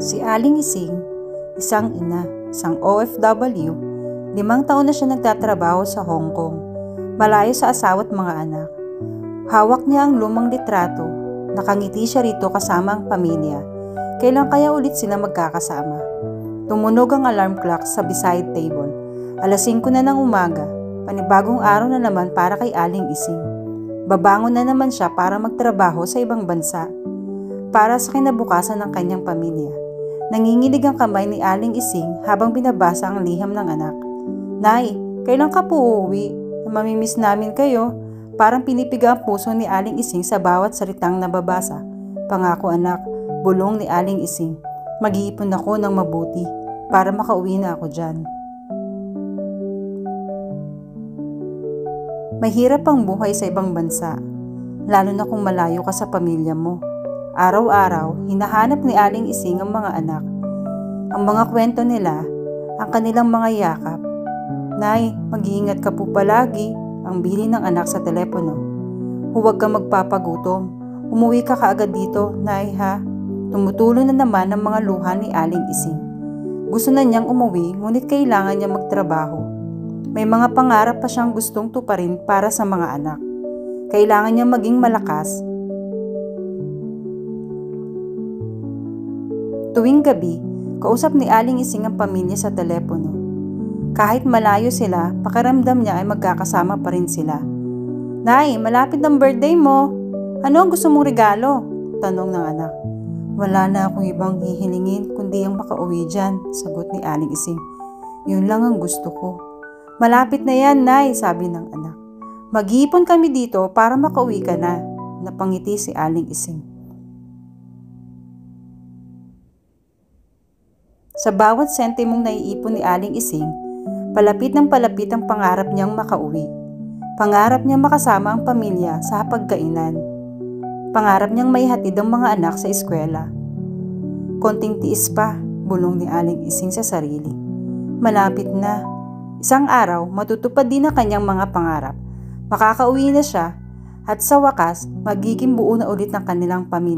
Si Aling Ising, isang ina, isang OFW, 5 taon na siya nagtatrabaho sa Hong Kong, malayo sa asawa at mga anak. Hawak niya ang lumang litrato, nakangiti siya rito kasama ang pamilya. Kailan kaya ulit sila magkakasama? Tumunog ang alarm clock sa beside table. Alas 5 na ng umaga, panibagong araw na naman para kay Aling Ising. Babangon na naman siya para magtrabaho sa ibang bansa, para sa kinabukasan ng kanyang pamilya. Nanginginig ang kamay ni Aling Ising habang binabasa ang liham ng anak. "Nay, kailan ka po uuwi? Mamimiss namin kayo." Parang pinipiga ang puso ni Aling Ising sa bawat salitang nababasa. "Pangako anak," bulong ni Aling Ising. "Mag-iipon ako ng mabuti para makauwi na ako dyan." Mahirap ang buhay sa ibang bansa, lalo na kung malayo ka sa pamilya mo. Araw-araw, hinahanap ni Aling Ising ang mga anak. Ang mga kwento nila, ang kanilang mga yakap. "Nay, mag-iingat ka po palagi," ang bili ng anak sa telepono. "Huwag ka magpapagutom. Umuwi ka kaagad dito, Nay, ha?" Tumutulo na naman ang mga luha ni Aling Ising. Gusto na niyang umuwi, ngunit kailangan niya magtrabaho. May mga pangarap pa siyang gustong tuparin para sa mga anak. Kailangan niya maging malakas. Tuwing gabi, kausap ni Aling Ising ang pamilya sa telepono. Kahit malayo sila, pakiramdam niya ay magkakasama pa rin sila. "Nay, malapit ang birthday mo. Ano ang gusto mong regalo?" tanong ng anak. "Wala na akong ibang hihilingin kundi ang makauwi dyan," sagot ni Aling Ising. "Yun lang ang gusto ko." "Malapit na yan, Nay," sabi ng anak. "Mag-iipon kami dito para makauwi ka na." Napangiti si Aling Ising. Sa bawat sentimong naiipon ni Aling Ising, palapit ng palapit ang pangarap niyang makauwi. Pangarap niyang makasama ang pamilya sa hapagkainan. Pangarap niyang maihatid ang mga anak sa eskwela. "Konting tiis pa," bulong ni Aling Ising sa sarili. Malapit na. Isang araw, matutupad din ang kanyang mga pangarap. Makakauwi na siya at sa wakas, magiging buo na ulit ng kanilang pamilya.